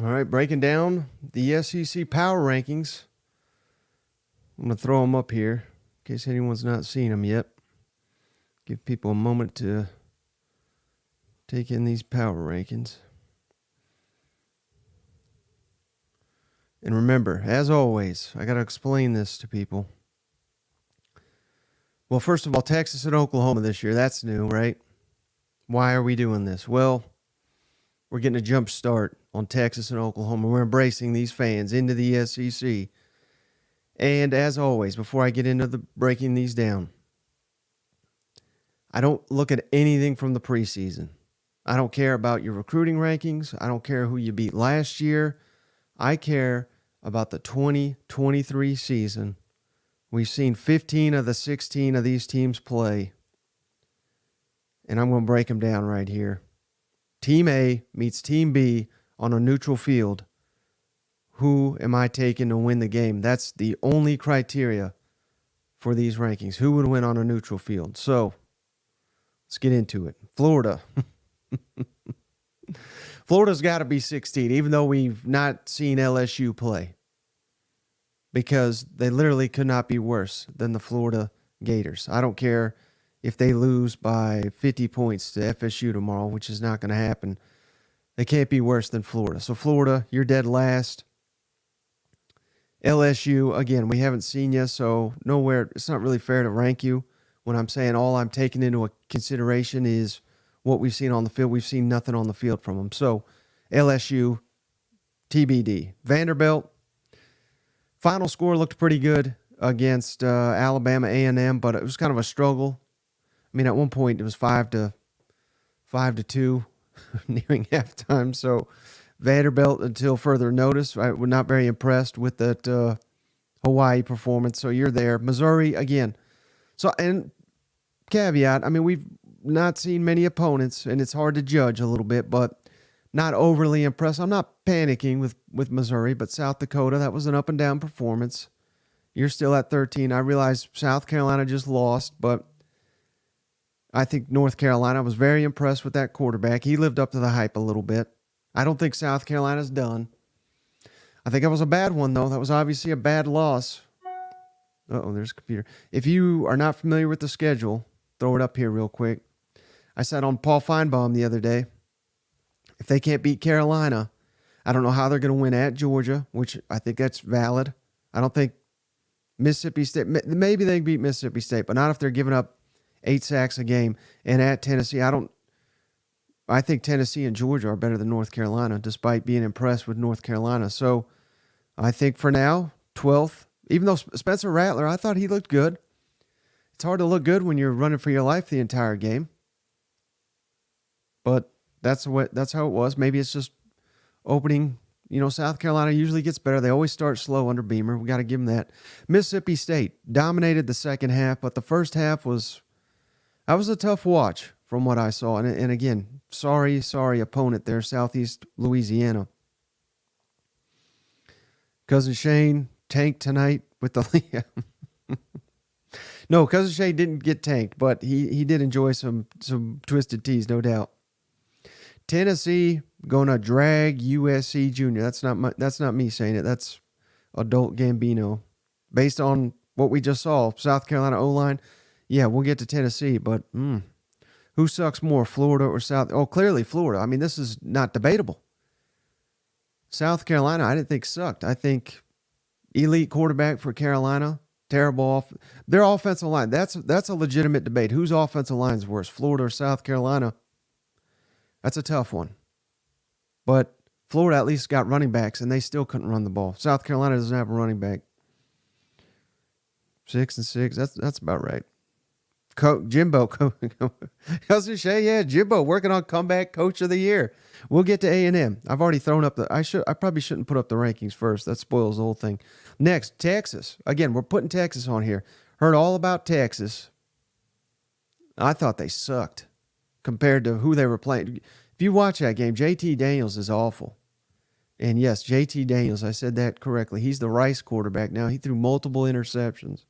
All right, breaking down the SEC power rankings. I'm going to throw them up here in case anyone's not seen them yet. Give people a moment to take in these power rankings. And remember, as always, I got to explain this to people. Well, first of all, Texas and Oklahoma this year, that's new, right? Why are we doing this? Well, we're getting a jump start on Texas and Oklahoma. We're embracing these fans into the SEC. And as always, before I get into the breaking these down, I don't look at anything from the preseason. I don't care about your recruiting rankings. I don't care who you beat last year. I care about the 2023 season. We've seen 15 of the 16 of these teams play. And I'm going to break them down right here. Team A meets Team B on a neutral field. Who am I taking to win the game? That's the only criteria for these rankings. Who would win on a neutral field? So, let's get into it. Florida. Florida's got to be 16, even though we've not seen LSU play. Because they literally could not be worse than the Florida Gators. I don't care if they lose by 50 points to FSU tomorrow, which is not going to happen. They can't be worse than Florida. So Florida, you're dead last. LSU, again, we haven't seen you, so nowhere. It's not really fair to rank you when I'm saying all I'm taking into consideration is what we've seen on the field. We've seen nothing on the field from them. So LSU, TBD. Vanderbilt, final score looked pretty good against Alabama A&M, but it was kind of a struggle. I mean, at one point it was 5-2 nearing halftime. So Vanderbilt, until further notice, I was not very impressed with that Hawaii performance. So you're there. Missouri again. So, and caveat, I mean, we've not seen many opponents, and it's hard to judge a little bit, but not overly impressed. I'm not panicking with Missouri, but South Dakota, that was an up and down performance. You're still at 13. I realize South Carolina just lost, but I think North Carolina, I was very impressed with that quarterback. He lived up to the hype a little bit. I don't think South Carolina's done. I think that was a bad one, though. That was obviously a bad loss. Uh-oh, there's a computer. If you are not familiar with the schedule, throw it up here real quick. I said on Paul Feinbaum the other day, if they can't beat Carolina, I don't know how they're going to win at Georgia, which I think that's valid. I don't think Mississippi State, maybe they can beat Mississippi State, but not if they're giving up 8 sacks a game. And at Tennessee, I think Tennessee and Georgia are better than North Carolina, despite being impressed with North Carolina. So I think for now, 12th, even though Spencer Rattler, I thought he looked good. It's hard to look good when you're running for your life the entire game. But that's how it was. Maybe it's just opening. You know, South Carolina usually gets better. They always start slow under Beamer. We got to give them that. Mississippi State dominated the second half, but the first half was a tough watch from what I saw. And again, sorry opponent there, Southeast Louisiana. Cousin Shane tanked tonight with the No, Cousin Shane didn't get tanked, but he did enjoy some twisted teas, no doubt. Tennessee gonna drag USC Junior. That's not me saying it. That's adult Gambino. Based on what we just saw, South Carolina O-line, yeah, we'll get to Tennessee, but who sucks more, Florida or South? Oh, clearly Florida. I mean, this is not debatable. South Carolina, I didn't think sucked. I think elite quarterback for Carolina, terrible off. Their offensive line, that's a legitimate debate. Whose offensive line is worse, Florida or South Carolina? That's a tough one. But Florida at least got running backs, and they still couldn't run the ball. South Carolina doesn't have a running back. 6-6, that's about right. Jimbo, Cousin Shay, yeah, Jimbo working on comeback coach of the year. We'll get to A&M. I've already thrown up I probably shouldn't put up the rankings first. That spoils the whole thing. Next, Texas. Again, we're putting Texas on here. Heard all about Texas. I thought they sucked compared to who they were playing. If you watch that game, JT Daniels is awful. And yes, JT Daniels, I said that correctly. He's the Rice quarterback now. He threw multiple interceptions.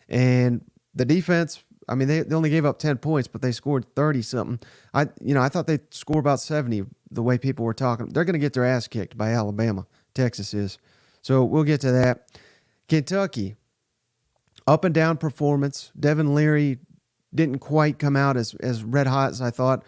And the defense, I mean, they only gave up 10 points, but they scored 30-something. I thought they'd score about 70. the way people were talking. They're going to get their ass kicked by Alabama. Texas is. So we'll get to that. Kentucky, up and down performance. Devin Leary didn't quite come out as red hot as I thought.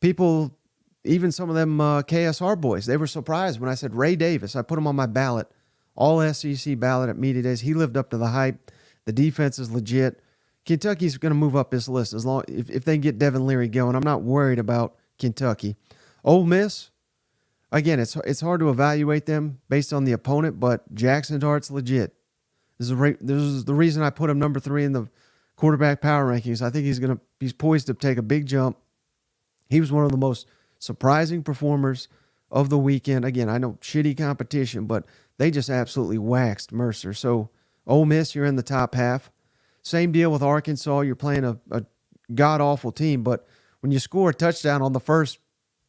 People, even some of them KSR boys, they were surprised when I said Ray Davis. I put him on my ballot, all SEC ballot at media days. He lived up to the hype. The defense is legit. Kentucky's going to move up this list as long if they get Devin Leary going. I'm not worried about Kentucky. Ole Miss, again, it's hard to evaluate them based on the opponent, but Jackson Dart's legit. This is the reason I put him number 3 in the quarterback power rankings. I think he's poised to take a big jump. He was one of the most surprising performers of the weekend. Again, I know shitty competition, but they just absolutely waxed Mercer. So Ole Miss, you're in the top half. Same deal with Arkansas. You're playing a god-awful team, but when you score a touchdown on the first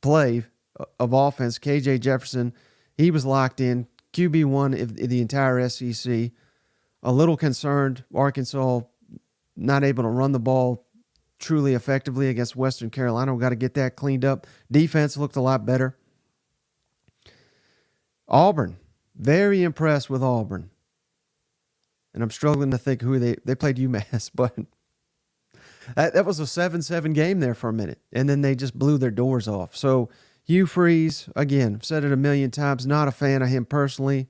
play of offense, KJ Jefferson, he was locked in. QB1 of the entire SEC. A little concerned, Arkansas not able to run the ball truly effectively against Western Carolina. We've got to get that cleaned up. Defense looked a lot better. Auburn, very impressed with Auburn. And I'm struggling to think who they played UMass, but that was a 7-7 game there for a minute. And then they just blew their doors off. So Hugh Freeze, again, I've said it a million times, not a fan of him personally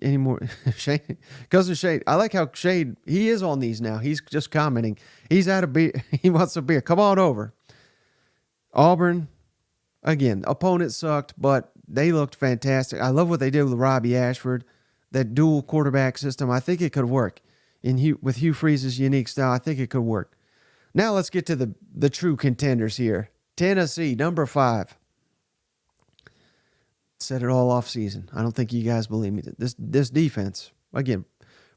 anymore. Shane, cousin Shade, I like how Shade, he is on these now. He's just commenting. He's out of beer. He wants a beer. Come on over. Auburn, again, opponent sucked, but they looked fantastic. I love what they did with Robbie Ashford. That dual quarterback system, I think it could work. With Hugh Freeze's unique style, I think it could work. Now let's get to the true contenders here. Tennessee, number 5. Said it all off season. I don't think you guys believe me. This defense, again,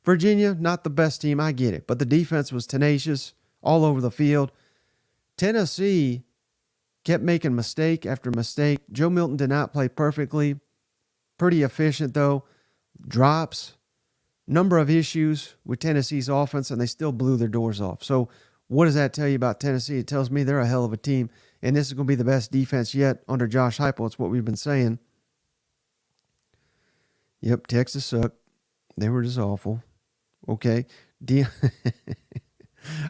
Virginia, not the best team, I get it. But the defense was tenacious all over the field. Tennessee kept making mistake after mistake. Joe Milton did not play perfectly. Pretty efficient, though. Drops, number of issues with Tennessee's offense, and they still blew their doors off. So what does that tell you about Tennessee? It tells me they're a hell of a team, and this is going to be the best defense yet under Josh Heupel. It's what we've been saying. Yep, Texas sucked. They were just awful. Okay.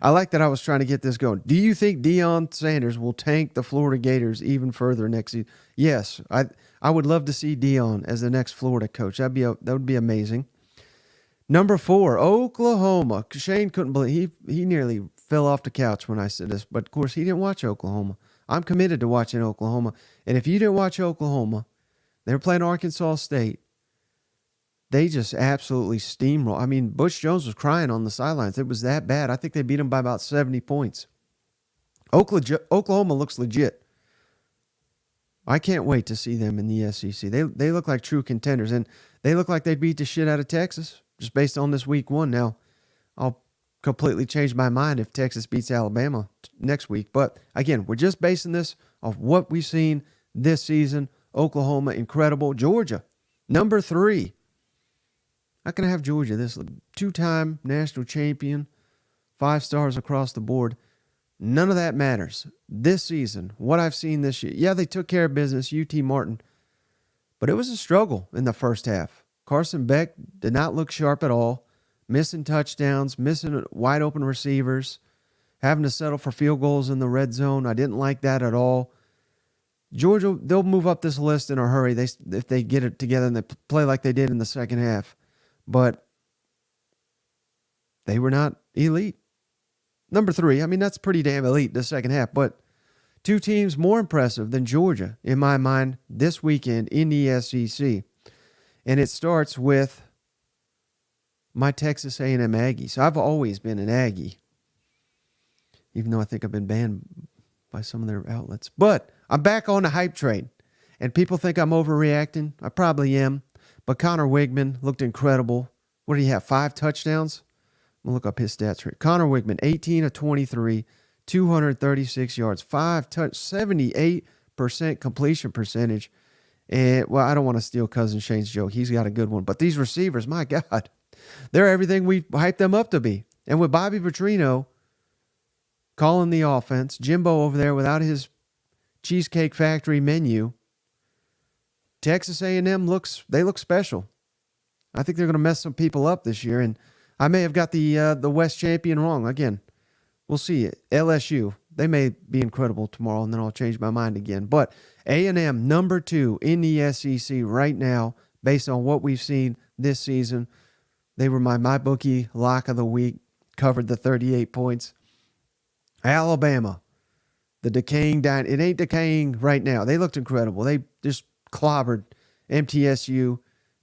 I like that I was trying to get this going. Do you think Deion Sanders will tank the Florida Gators even further next season? Yes, I would love to see Deion as the next Florida coach. That would be amazing. Number 4, Oklahoma. Shane couldn't believe he nearly fell off the couch when I said this, but of course he didn't watch Oklahoma. I'm committed to watching Oklahoma, and if you didn't watch Oklahoma, they were playing Arkansas State. They just absolutely steamroll. I mean, Butch Jones was crying on the sidelines. It was that bad. I think they beat him by about 70 points. Oklahoma looks legit. I can't wait to see them in the SEC. They look like true contenders, and they look like they'd beat the shit out of Texas just based on this week 1. Now, I'll completely change my mind if Texas beats Alabama next week. But again, we're just basing this off what we've seen this season. Oklahoma, incredible. Georgia, number 3. How can I have Georgia? This 2-time national champion, 5 stars across the board. None of that matters. This season, what I've seen this year, yeah, they took care of business, UT Martin, but it was a struggle in the first half. Carson Beck did not look sharp at all, missing touchdowns, missing wide open receivers, having to settle for field goals in the red zone. I didn't like that at all. Georgia, they'll move up this list in a hurry if they get it together and they play like they did in the second half. But they were not elite. Number 3, I mean, that's pretty damn elite the second half. But 2 teams more impressive than Georgia, in my mind, this weekend in the SEC. And it starts with my Texas A&M Aggies. I've always been an Aggie, even though I think I've been banned by some of their outlets. But I'm back on the hype train, and people think I'm overreacting. I probably am. But Connor Wigman looked incredible. What did he have, 5 touchdowns? I'm going to look up his stats here. Connor Wigman, 18 of 23, 236 yards, 5 touchdowns, 78% completion percentage. And, well, I don't want to steal Cousin Shane's joke. He's got a good one. But these receivers, my God, they're everything we hyped them up to be. And with Bobby Petrino calling the offense, Jimbo over there without his Cheesecake Factory menu, Texas A&M they look special. I think they're going to mess some people up this year, and I may have got the West champion wrong. Again, we'll see. LSU, they may be incredible tomorrow, and then I'll change my mind again. But A&M, number 2 in the SEC right now, based on what we've seen this season. They were my bookie lock of the week, covered the 38 points. Alabama, the decaying it ain't decaying right now. They looked incredible. They just clobbered MTSU,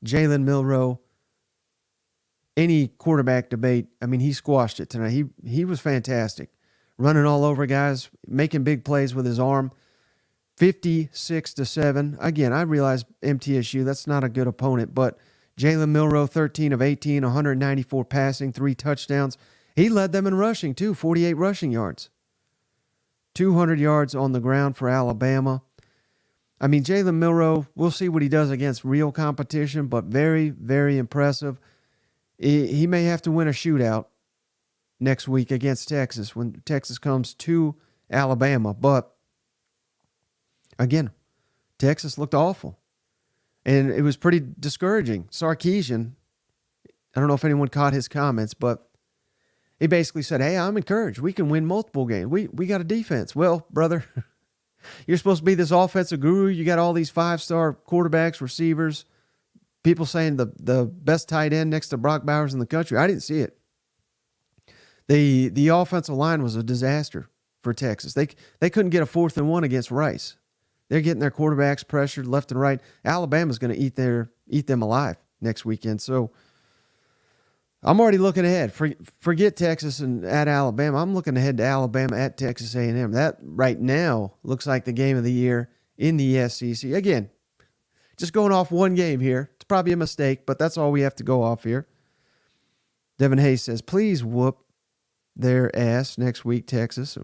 Jalen Milroe. Any quarterback debate, I mean, he squashed it tonight. He was fantastic. Running all over guys, making big plays with his arm. 56-7. Again, I realize MTSU, that's not a good opponent, but Jalen Milroe, 13 of 18, 194 passing, 3 touchdowns. He led them in rushing, too, 48 rushing yards. 200 yards on the ground for Alabama. I mean, Jalen Milroe, we'll see what he does against real competition, but very, very impressive. He may have to win a shootout next week against Texas when Texas comes to Alabama. But, again, Texas looked awful. And it was pretty discouraging. Sarkisian, I don't know if anyone caught his comments, but he basically said, hey, I'm encouraged. We can win multiple games. We got a defense. Well, brother, you're supposed to be this offensive guru. You got all these 5-star quarterbacks, receivers, people saying the best tight end next to Brock Bowers in the country. I didn't see it. The offensive line was a disaster for Texas. They couldn't get a 4th and 1 against Rice. They're getting their quarterbacks pressured left and right. Alabama's going to eat them alive next weekend. So I'm already looking ahead. Forget Texas and at Alabama. I'm looking ahead to Alabama at Texas A&M. That right now looks like the game of the year in the SEC. Again, just going off one game here. It's probably a mistake, but that's all we have to go off here. Devin Hayes says, please whoop their ass next week, Texas.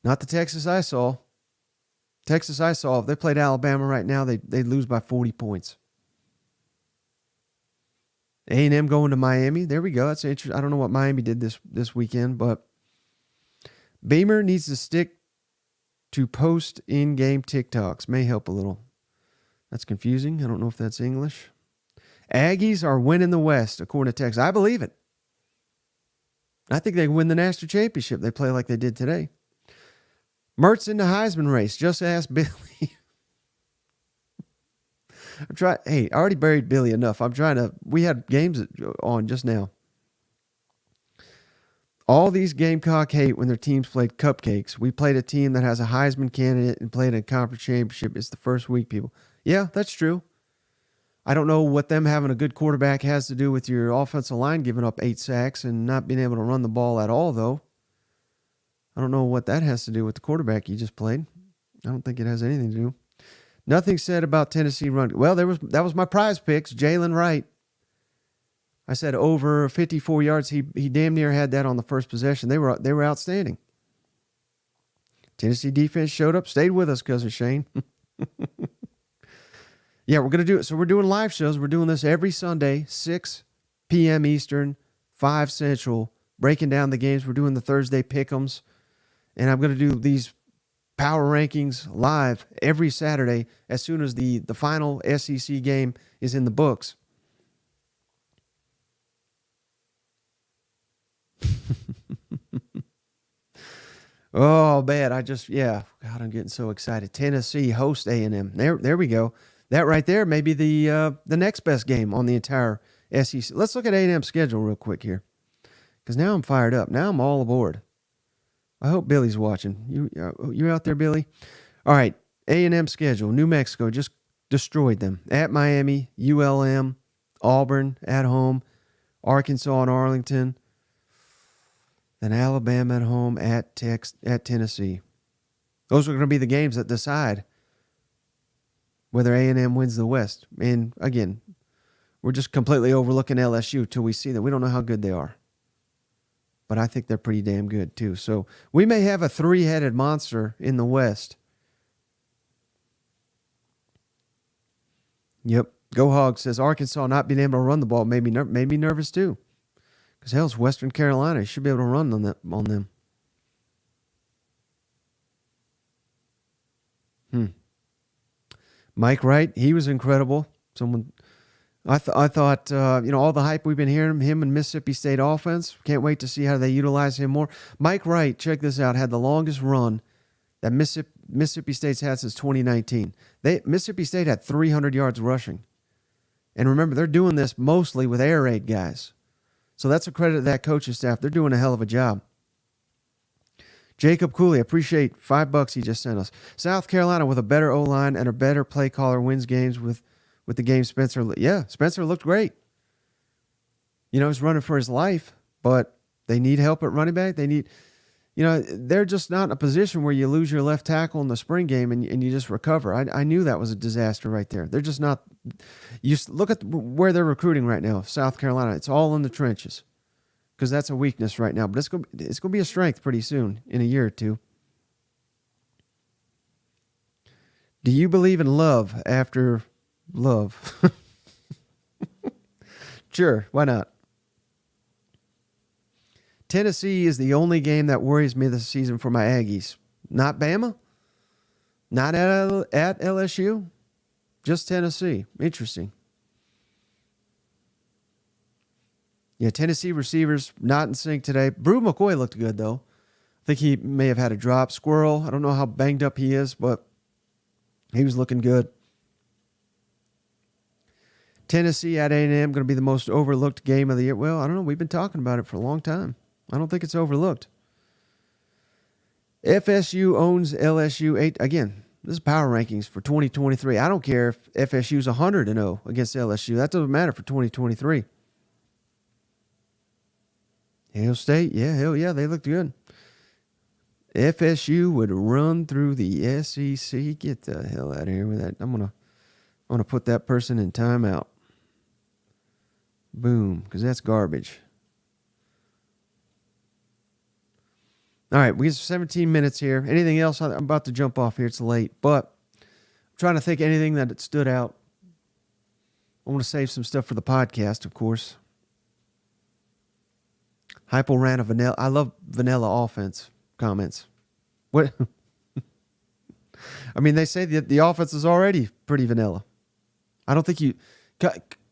Not the Texas I saw. Texas I saw, if they played Alabama right now, they'd lose by 40 points. A&M going to Miami. There we go. That's interesting. I don't know what Miami did this weekend, but Beamer needs to stick to post in-game TikToks. May help a little. That's confusing. I don't know if that's English. Aggies are winning the West, according to Texas. I believe it. I think they win the national championship. They play like they did today. Mertz in the Heisman race. Just ask Billy. Hey, I already buried Billy enough. We had games on just now. All these Gamecock hate when their teams played cupcakes. We played a team that has a Heisman candidate and played a conference championship. It's the first week, people. Yeah, that's true. I don't know what them having a good quarterback has to do with your offensive line giving up 8 sacks and not being able to run the ball at all, though. I don't know what that has to do with the quarterback you just played. I don't think it has anything to do. Nothing said about Tennessee run. Well, that was my prize picks. Jalen Wright. I said over 54 yards. He damn near had that on the first possession. They were outstanding. Tennessee defense showed up, stayed with us, cousin Shane. Yeah, we're gonna do it. So we're doing live shows. We're doing this every Sunday, 6 p.m. Eastern, 5 Central, breaking down the games. We're doing the Thursday pick'ems. And I'm going to do these power rankings live every Saturday as soon as the final SEC game is in the books. Oh, man. God, I'm getting so excited. Tennessee host A&M. There we go. That right there may be the next best game on the entire SEC. Let's look at A&M's schedule real quick here, because now I'm fired up. Now I'm all aboard. I hope Billy's watching. You out there, Billy? All right, A&M schedule. New Mexico just destroyed them. At Miami, ULM, Auburn at home, Arkansas and Arlington, then Alabama at home, at Tennessee. Those are going to be the games that decide whether A&M wins the West. And again, we're just completely overlooking LSU till we see that. We don't know how good they are. But I think they're pretty damn good, too. So we may have a 3-headed monster in the West. Yep. Go Hog says Arkansas not being able to run the ball made me nervous, too. Because hell, it's Western Carolina. You should be able to run on them. Mike Wright, he was incredible. I thought all the hype we've been hearing him and Mississippi State offense. Can't wait to see how they utilize him more. Mike Wright, check this out, had the longest run that Mississippi State's had since 2019. Mississippi State had 300 yards rushing. And remember, they're doing this mostly with air raid guys. So that's a credit to that coaching staff. They're doing a hell of a job. Jacob Cooley, appreciate $5 he just sent us. South Carolina with a better O-line and a better play caller wins games with the game Spencer. Yeah, Spencer looked great. He's running for his life, but they need help at running back. They need, they're just not in a position where you lose your left tackle in the spring game and you just recover. I knew that was a disaster right there. They're just not. You look at where they're recruiting right now, South Carolina. It's all in the trenches because that's a weakness right now. But it's going to be a strength pretty soon, in a year or two. Do you believe in love after love? Sure, why not? Tennessee is the only game that worries me this season for my Aggies. Not Bama, not at LSU, just Tennessee. Interesting. Yeah, Tennessee receivers not in sync today. Brew McCoy looked good, though. I think he may have had a drop. Squirrel, I don't know how banged up he is, but he was looking good. Tennessee at A&M, going to be the most overlooked game of the year. Well, I don't know. We've been talking about it for a long time. I don't think it's overlooked. FSU owns LSU 8. Again, this is power rankings for 2023. I don't care if FSU's 100-0 against LSU. That doesn't matter for 2023. Hail State, hell yeah, they looked good. FSU would run through the SEC. Get the hell out of here with that. I'm gonna put that person in timeout. Boom, because that's garbage. All right, we have 17 minutes here. Anything else? I'm about to jump off here. It's late, but I'm trying to think anything that stood out. I want to save some stuff for the podcast, of course. Hypo ran a vanilla. I love vanilla offense comments. What? I mean, they say that the offense is already pretty vanilla. I don't think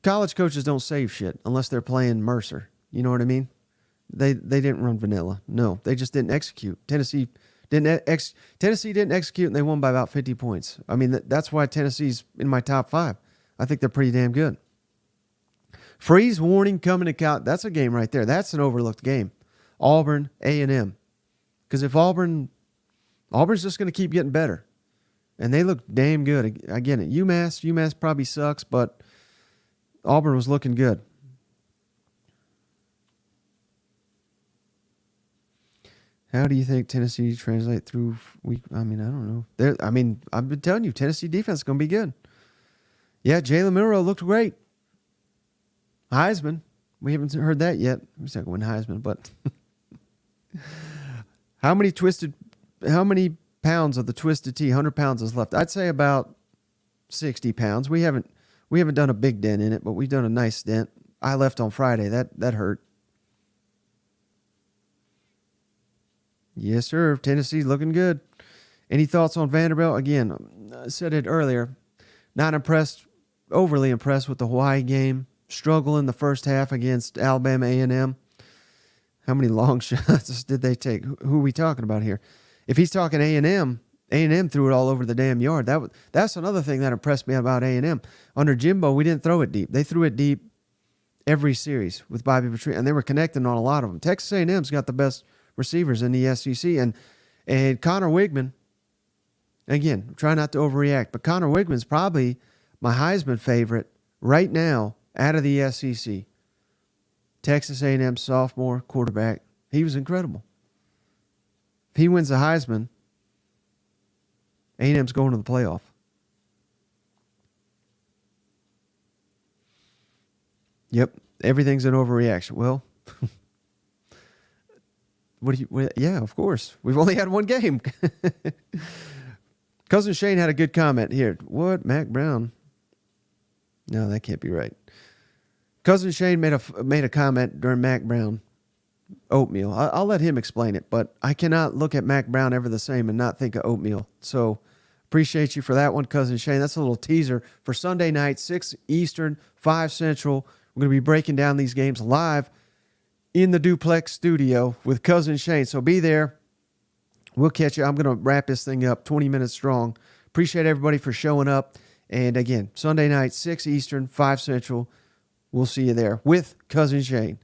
college coaches don't save shit unless they're playing Mercer. You know what I mean? They didn't run vanilla. No, they just didn't execute. Tennessee didn't execute, and they won by about 50 points. I mean, that's why Tennessee's in my top 5. I think they're pretty damn good. Freeze warning coming to Cal. That's a game right there. That's an overlooked game. Auburn, A&M. Because if Auburn's just going to keep getting better. And they look damn good. Again, at UMass probably sucks, but Auburn was looking good. How do you think Tennessee translate through week? I mean, I don't know. I've been telling you, Tennessee defense is going to be good. Yeah, Jalen Milroe looked great. Heisman. We haven't heard that yet. He's not going to win Heisman, but how many pounds of the Twisted Tea, 100 pounds is left? I'd say about 60 pounds. We haven't done a big dent in it, but we've done a nice dent. I left on Friday. That hurt. Yes, sir. Tennessee's looking good. Any thoughts on Vanderbilt? Again, I said it earlier. Not overly impressed with the Hawaii game. Struggle in the first half against Alabama A&M. How many long shots did they take? Who are we talking about here? If he's talking A&M threw it all over the damn yard. That's another thing that impressed me about A&M. Under Jimbo, we didn't throw it deep. They threw it deep every series with Bobby Petrino, and they were connecting on a lot of them. Texas A&M's got the best receivers in the SEC, and Connor Wigman, again, try not to overreact, but Connor Wigman's probably my Heisman favorite right now out of the SEC. Texas A&M sophomore quarterback. He was incredible. If he wins the Heisman, A&M's going to the playoff. Yep, everything's an overreaction. Well, yeah, of course. We've only had one game. Cousin Shane had a good comment here. What? Mac Brown? No, that can't be right. Cousin Shane made a comment during Mac Brown oatmeal. I'll let him explain it, but I cannot look at Mac Brown ever the same and not think of oatmeal. So Appreciate you for that one, Cousin Shane. That's a little teaser for Sunday night, 6 Eastern, 5 Central. We're going to be breaking down these games live in the Duplex studio with Cousin Shane. So be there. We'll catch you. I'm going to wrap this thing up 20 minutes strong. Appreciate everybody for showing up. And again, Sunday night, 6 Eastern, 5 Central. We'll see you there with Cousin Shane.